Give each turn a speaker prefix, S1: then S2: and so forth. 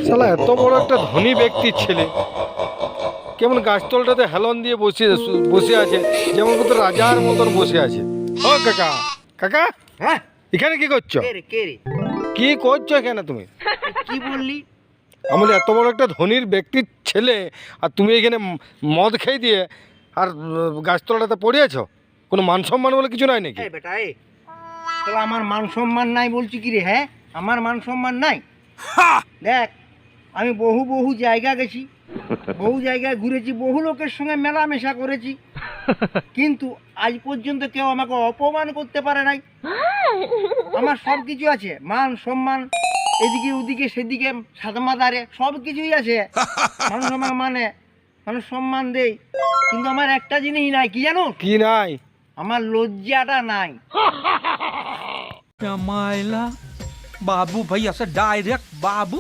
S1: শালা এত বড় একটা ধনী ব্যক্তির ছেলে কেমন গাছতলটাতে হেলন দিয়ে বসে আছে, যেমন কত রাজার মতন বসে আছে। ও কাকা, কাকা,
S2: হ্যাঁ,
S1: এখানে কি করছো?
S2: কে রে কে রে?
S1: কি করছো এখানে তুমি?
S2: কি বললি?
S1: আমি বলি, এত বড় একটা ধনীর ব্যক্তির ছেলে আর তুমি এখানে মদ খেয়ে দিয়ে আর গাছতলাটাতে পড়ে আছো? কোনো মান সম্মান বলে কিছু নাই নাকি?
S2: এই বেটা এ, তাহলে আমার মান সম্মান নাই বলছি কি রে? হ্যাঁ, আমার মান সম্মান নাই? দেখ, আমি বহু বহু জায়গা গেছি, বহু জায়গায় ঘুরেছি, বহু লোকের সঙ্গে মেলামেশা করেছি, কিন্তু আজ পর্যন্ত কেউ আমাকে অপমান করতে পারে নাই। আমার সব কিছু আছে, মান সম্মান, এদিকে ওদিকে সেদিকে সাদমাদারে সব কিছুই আছে। মানুষ আমাকে মানে, মানুষ সম্মান দেই, কিন্তু আমার একটা জিনিস নাই, কি জানো?
S1: কি নাই?
S2: আমার লজ্জাটা নাই।
S3: मायला बाबू भाई असं डायरेक्ट बाबू